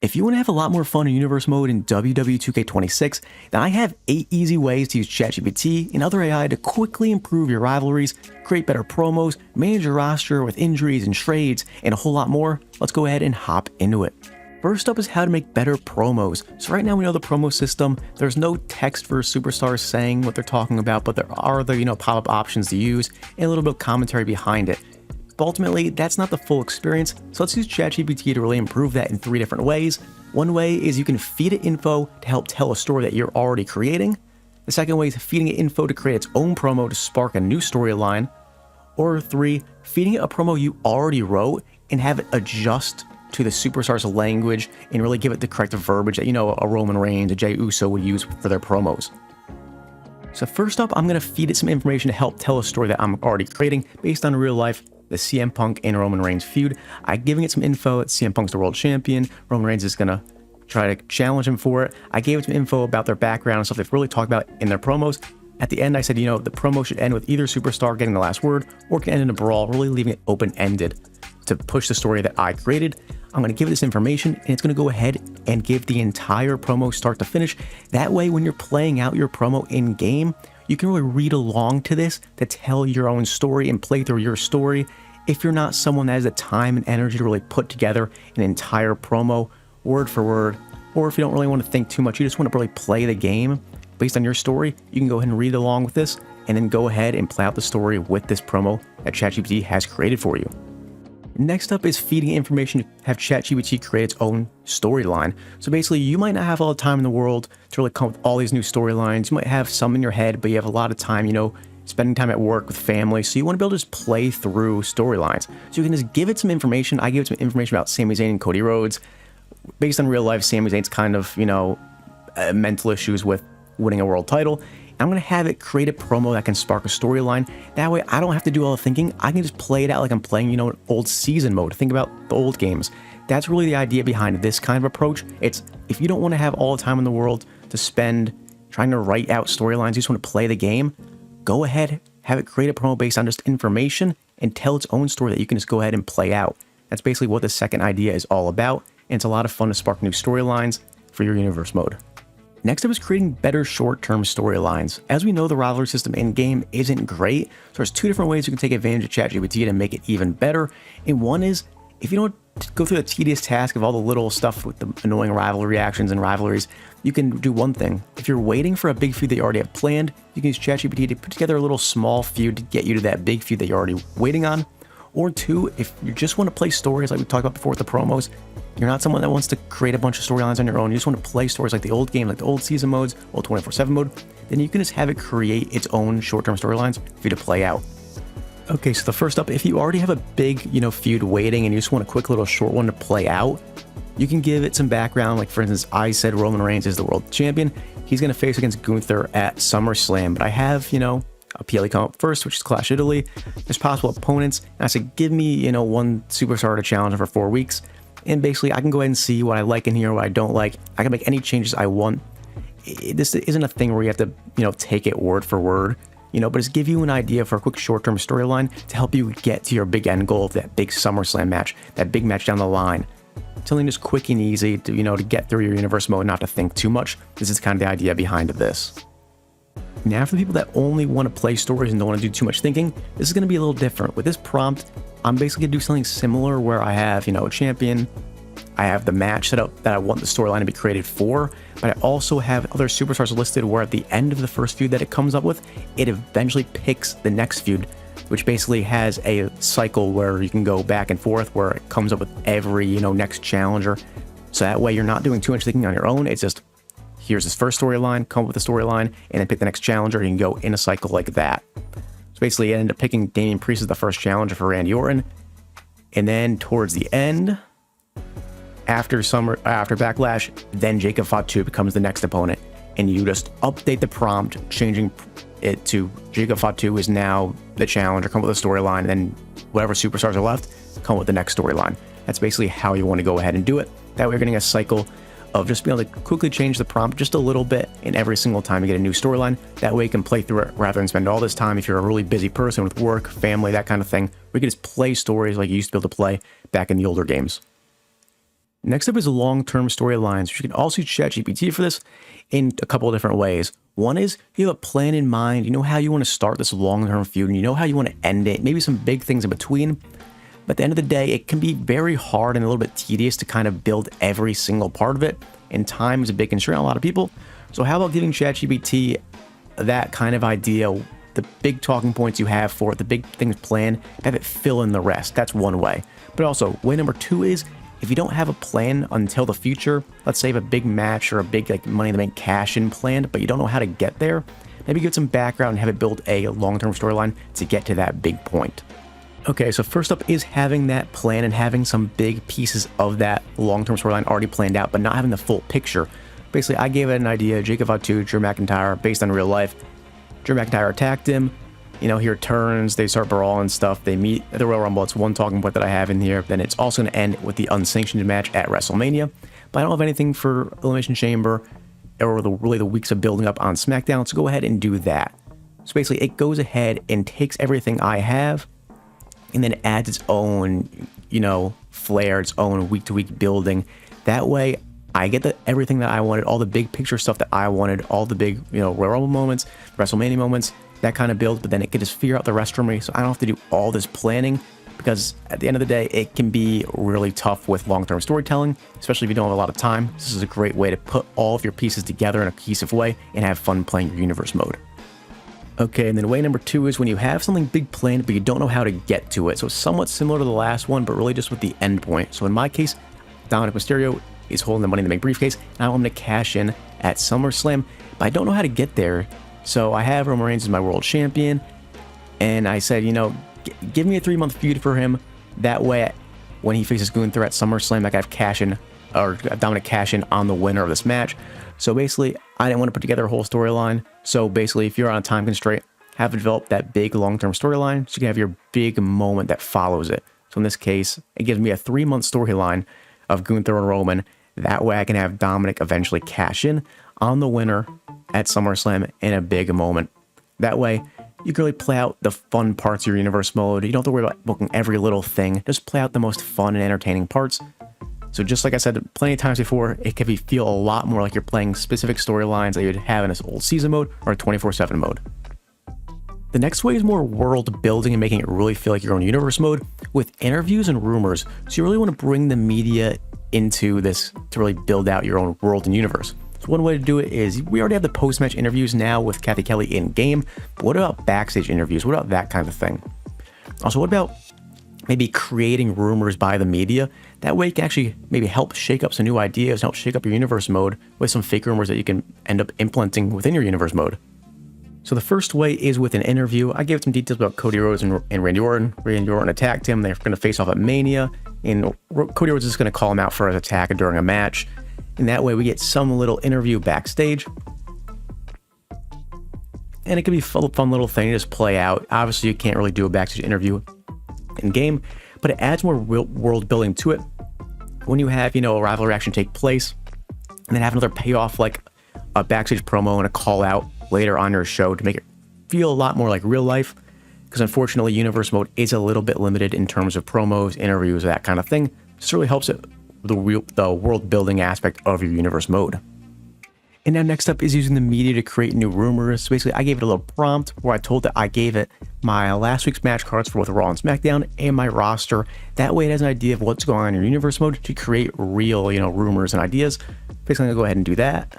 If you want to have a lot more fun in Universe Mode in WWE 2K26, then I have 8 easy ways to use ChatGPT and other AI to quickly improve your rivalries, create better promos, manage your roster with injuries and trades, and a whole lot more. Let's go ahead and hop into it. First up is how to make better promos. So right now we know the promo system, there's no text for superstars saying what they're talking about, but there are the pop-up options to use and a little bit of commentary behind it. But ultimately, that's not the full experience, so let's use ChatGPT to really improve that in 3 different ways. One way is you can feed it info to help tell a story that you're already creating. The second way is feeding it info to create its own promo to spark a new storyline. Or 3, feeding it a promo you already wrote and have it adjust to the superstar's language and really give it the correct verbiage that a Roman Reigns, a Jey Uso would use for their promos. So first up, I'm going to feed it some information to help tell a story that I'm already creating based on real life, the CM Punk and Roman Reigns feud. I'm giving it some info that CM Punk's the world champion. Roman Reigns is going to try to challenge him for it. I gave it some info about their background and stuff they've really talked about in their promos. At the end, I said, the promo should end with either superstar getting the last word or can end in a brawl, really leaving it open-ended to push the story that I created. I'm going to give it this information and it's going to go ahead and give the entire promo start to finish. That way, when you're playing out your promo in game, you can really read along to this to tell your own story and play through your story. If you're not someone that has the time and energy to really put together an entire promo word for word, or if you don't really want to think too much, you just want to really play the game based on your story, you can go ahead and read along with this and then go ahead and play out the story with this promo that ChatGPT has created for you. Next up is feeding information to have ChatGPT create its own storyline. So basically, you might not have all the time in the world to really come up with all these new storylines. You might have some in your head, but you have a lot of time, spending time at work with family. So you want to be able to just play through storylines. So you can just give it some information. I gave it some information about Sami Zayn and Cody Rhodes. Based on real life, Sami Zayn's kind of, mental issues with winning a world title. I'm going to have it create a promo that can spark a storyline. That way, I don't have to do all the thinking. I can just play it out like I'm playing, an old season mode. Think about the old games. That's really the idea behind this kind of approach. It's if you don't want to have all the time in the world to spend trying to write out storylines, you just want to play the game, go ahead, have it create a promo based on just information and tell its own story that you can just go ahead and play out. That's basically what the second idea is all about. And it's a lot of fun to spark new storylines for your universe mode. Next up is creating better short-term storylines. As we know, the rivalry system in-game isn't great, so there's 2 different ways you can take advantage of ChatGPT to make it even better. And one is, if you don't go through the tedious task of all the little stuff with the annoying rivalry reactions and rivalries, you can do one thing. If you're waiting for a big feud that you already have planned, you can use ChatGPT to put together a little small feud to get you to that big feud that you're already waiting on. Or 2, if you just want to play stories like we talked about before with the promos, you're not someone that wants to create a bunch of storylines on your own, you just want to play stories like the old game, like the old season modes, old 24/7 mode, then you can just have it create its own short-term storylines for you to play out. Okay, so the first up, if you already have a big, feud waiting and you just want a quick little short one to play out, you can give it some background. Like for instance, I said Roman Reigns is the world champion. He's going to face against Gunther at SummerSlam, but I have, a PLE come up first, which is Clash Italy. There's possible opponents. And I said, give me, one superstar to challenge him for 4 weeks. And basically, I can go ahead and see what I like in here, what I don't like. I can make any changes I want. This isn't a thing where you have to, take it word for word, but just give you an idea for a quick short-term storyline to help you get to your big end goal of that big SummerSlam match, that big match down the line. Something just quick and easy to, to get through your universe mode, not to think too much. This is kind of the idea behind this. Now, for the people that only want to play stories and don't want to do too much thinking, this is going to be a little different. With this prompt, I'm basically going to do something similar where I have, a champion, I have the match set up that I want the storyline to be created for, but I also have other superstars listed where at the end of the first feud that it comes up with, it eventually picks the next feud, which basically has a cycle where you can go back and forth where it comes up with every, next challenger. So that way you're not doing too much thinking on your own. It's just, here's this first storyline, come up with a storyline, and then pick the next challenger. You can go in a cycle like that. So basically, I ended up picking Damian Priest as the first challenger for Randy Orton. And then towards the end, after Backlash, then Jacob Fatu becomes the next opponent. And you just update the prompt, changing it to Jacob Fatu is now the challenger, come up with a storyline, and then whatever superstars are left, come up with the next storyline. That's basically how you want to go ahead and do it. That way you're getting a cycle of just being able to quickly change the prompt just a little bit in every single time you get a new storyline. That way you can play through it rather than spend all this time if you're a really busy person with work, family, that kind of thing. We can just play stories like you used to be able to play back in the older games. Next up is long-term storylines. You can also use ChatGPT for this in a couple of different ways. One is you have a plan in mind. You know how you want to start this long-term feud, and you know how you want to end it. Maybe some big things in between. But at the end of the day, it can be very hard and a little bit tedious to kind of build every single part of it. And time is a big constraint on a lot of people. So how about giving ChatGPT that kind of idea, the big talking points you have for it, the big things planned, have it fill in the rest. That's one way. But also, way number two is, if you don't have a plan until the future, let's say you have a big match or a big like Money in the Bank cash-in planned, but you don't know how to get there, maybe give it some background and have it build a long-term storyline to get to that big point. Okay, so first up is having that plan and having some big pieces of that long-term storyline already planned out, but not having the full picture. Basically, I gave it an idea, Jacob Fatu, Drew McIntyre, based on real life. Drew McIntyre attacked him. You know, he returns, they start brawling stuff, they meet at the Royal Rumble. It's one talking point that I have in here. Then it's also going to end with the unsanctioned match at WrestleMania. But I don't have anything for Elimination Chamber or really the weeks of building up on SmackDown, so go ahead and do that. So basically, it goes ahead and takes everything I have and then adds its own, you know, flair, its own week-to-week building. That way, I get everything that I wanted, all the big picture stuff that I wanted, all the big, you know, Royal Rumble moments, WrestleMania moments, that kind of build, but then it can just figure out the rest for me, so I don't have to do all this planning, because at the end of the day, it can be really tough with long-term storytelling, especially if you don't have a lot of time. This is a great way to put all of your pieces together in a cohesive way and have fun playing your universe mode. Okay, and then way number two is when you have something big planned, but you don't know how to get to it. So it's somewhat similar to the last one, but really just with the end point. So in my case, Dominic Mysterio is holding the Money in the Bank briefcase, and I want him to cash in at SummerSlam, but I don't know how to get there. So I have Roman Reigns as my world champion, and I said, you know, give me a 3-month feud for him. That way, when he faces Gunther at SummerSlam, I can have cash in, or Dominic cash in on the winner of this match. So basically, I didn't want to put together a whole storyline. So basically, if you're on a time constraint, have it develop that big long-term storyline so you can have your big moment that follows it. So in this case, it gives me a 3-month storyline of Gunther and Roman. That way I can have Dominic eventually cash in on the winner at SummerSlam in a big moment. That way, you can really play out the fun parts of your universe mode. You don't have to worry about booking every little thing. Just play out the most fun and entertaining parts. So just like I said plenty of times before, it can feel a lot more like you're playing specific storylines that you'd have in this old season mode or a 24/7 mode. The next way is more world building and making it really feel like your own universe mode with interviews and rumors. So you really want to bring the media into this to really build out your own world and universe. So one way to do it is, we already have the post-match interviews now with Kathy Kelly in-game, but what about backstage interviews? What about that kind of thing? Also, what about maybe creating rumors by the media? That way you can actually maybe help shake up some new ideas, help shake up your universe mode with some fake rumors that you can end up implementing within your universe mode. So the first way is with an interview. I gave some details about Cody Rhodes and Randy Orton. Randy Orton attacked him. They're going to face off at Mania, and Cody Rhodes is going to call him out for his attack during a match. And that way we get some little interview backstage. And it can be a fun little thing to just play out. Obviously, you can't really do a backstage interview in game, but it adds more world building to it. When you have, you know, a rivalry action take place, and then have another payoff like a backstage promo and a call out later on your show to make it feel a lot more like real life. Because unfortunately, universe mode is a little bit limited in terms of promos, interviews, that kind of thing. This really helps it the world building aspect of your universe mode. And now next up is using the media to create new rumors. So basically, I gave it a little prompt where I told it I gave it my last week's match cards for both Raw and SmackDown and my roster. That way it has an idea of what's going on in your universe mode to create real, you know, rumors and ideas. Basically, I'm gonna go ahead and do that.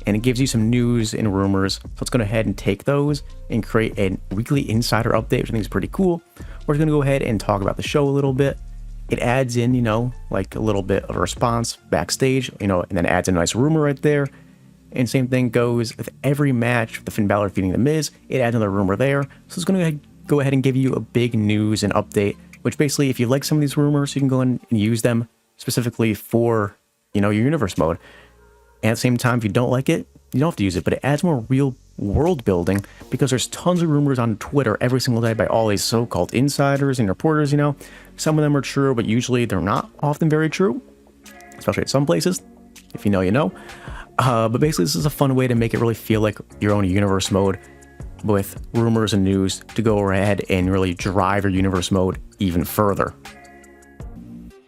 And it gives you some news and rumors. So let's go ahead and take those and create a weekly insider update, which I think is pretty cool. We're gonna go ahead and talk about the show a little bit. It adds in, you know, like a little bit of a response backstage, you know, and then adds a nice rumor right there. And same thing goes with every match with the Finn Balor defeating The Miz. It adds another rumor there. So it's going to go ahead and give you a big news and update, which basically, if you like some of these rumors, you can go in and use them specifically for, you know, your universe mode. And at the same time, if you don't like it, you don't have to use it, but it adds more real world building because there's tons of rumors on Twitter every single day by all these so-called insiders and reporters, you know. Some of them are true, but usually they're not often very true, especially at some places. If you know, you know. But basically, this is a fun way to make it really feel like your own universe mode with rumors and news to go ahead and really drive your universe mode even further.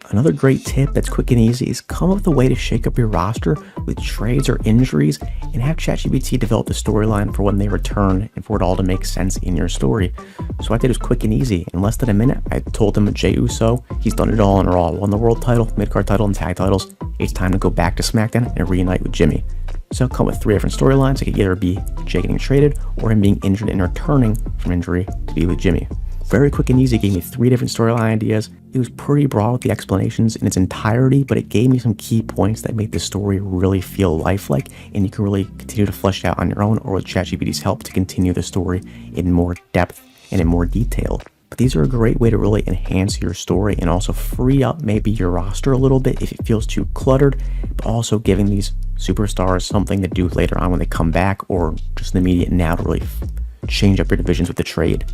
Another great tip that's quick and easy is come up with a way to shake up your roster with trades or injuries and have ChatGPT develop the storyline for when they return and for it all to make sense in your story. So what I did was quick and easy. In less than a minute, I told him Jey Uso, he's done it all in Raw, won the world title, mid-card title, and tag titles. It's time to go back to SmackDown and reunite with Jimmy. So come with 3 different storylines. It could either be Jey getting traded or him being injured and returning from injury to be with Jimmy. Very quick and easy, gave me 3 different storyline ideas. It was pretty broad with the explanations in its entirety, but it gave me some key points that made the story really feel lifelike, and you can really continue to flesh it out on your own or with ChatGPT's help to continue the story in more depth and in more detail. But these are a great way to really enhance your story and also free up maybe your roster a little bit if it feels too cluttered, but also giving these superstars something to do later on when they come back or just in the immediate now to really change up your divisions with the trade.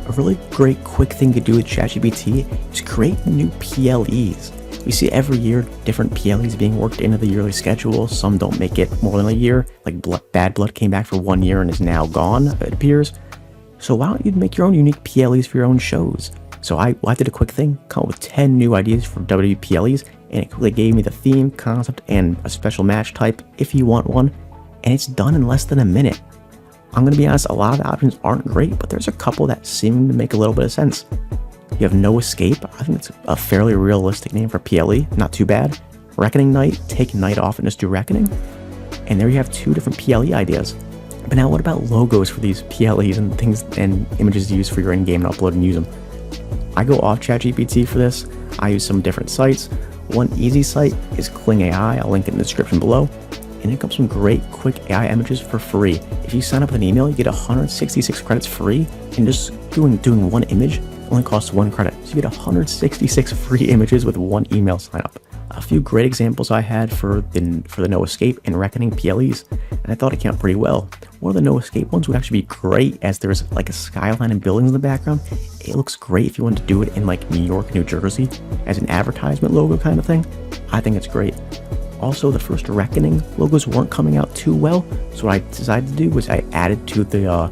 A really great quick thing to do with ChatGPT is create new PLEs. We see every year different PLEs being worked into the yearly schedule. Some don't make it more than a year, like Bad Blood came back for 1 year and is now gone, it appears. So why don't you make your own unique PLEs for your own shows? So I did a quick thing, come up with 10 new ideas for WWE PLEs, and it quickly gave me the theme, concept, and a special match type if you want one, and it's done in less than a minute. I'm going to be honest, a lot of the options aren't great, but there's a couple that seem to make a little bit of sense. You have No Escape. I think it's a fairly realistic name for PLE, not too bad. Reckoning Night, take night off and just do Reckoning. And there you have 2 different PLE ideas. But now what about logos for these PLEs and things and images to use for your in-game and upload and use them? I go off ChatGPT for this. I use some different sites. One easy site is Kling AI. I'll link it in the description below. And it comes some great quick AI images for free. If you sign up with an email, you get 166 credits free, and just doing one image only costs 1 credit. So you get 166 free images with 1 email sign up. A few great examples I had for the No Escape and Reckoning PLEs, and I thought it came out pretty well. One of the No Escape ones would actually be great as there's like a skyline and buildings in the background. It looks great if you want to do it in like New York, New Jersey as an advertisement logo kind of thing. I think it's great. Also, the first Reckoning logos weren't coming out too well, so what I decided to do was I added to the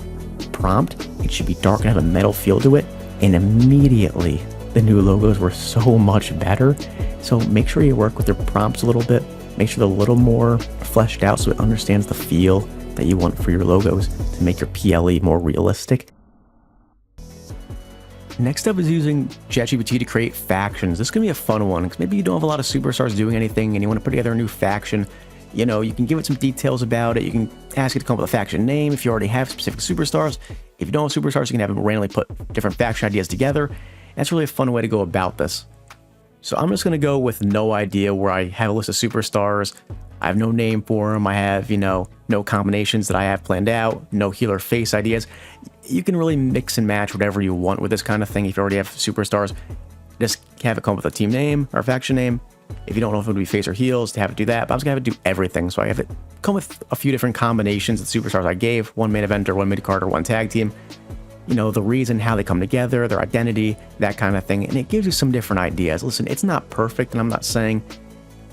prompt, it should be dark and have a metal feel to it, and immediately the new logos were so much better. So make sure you work with your prompts a little bit, make sure they're a little more fleshed out so it understands the feel that you want for your logos to make your PLE more realistic. Next up is using ChatGPT to create factions. This is going to be a fun one because maybe you don't have a lot of superstars doing anything and you want to put together a new faction. You know, you can give it some details about it. You can ask it to come up with a faction name if you already have specific superstars. If you don't have superstars, you can have it randomly put different faction ideas together. That's really a fun way to go about this. So I'm just going to go with no idea, where I have a list of superstars. I have no name for them. I have, no combinations that I have planned out, no healer face ideas. You can really mix and match whatever you want with this kind of thing. If you already have superstars, just have it come up with a team name or a faction name. If you don't know if it would be face or heels, to have it do that. But I'm just going to have it do everything. So I have it come with a few different combinations of superstars I gave. 1 main eventer, 1 mid-card, or 1 tag team. The reason, how they come together, their identity, that kind of thing. And it gives you some different ideas. Listen, it's not perfect, and I'm not saying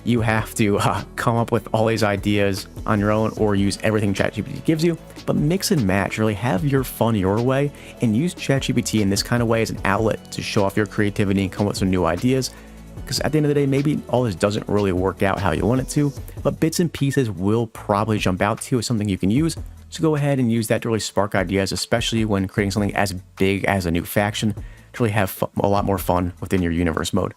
you have to come up with all these ideas on your own or use everything ChatGPT gives you, but mix and match, really have your fun your way, and use ChatGPT in this kind of way as an outlet to show off your creativity and come up with some new ideas. Because at the end of the day, maybe all this doesn't really work out how you want it to, but bits and pieces will probably jump out to you as something you can use. So go ahead and use that to really spark ideas, especially when creating something as big as a new faction, to really have a lot more fun within your universe mode.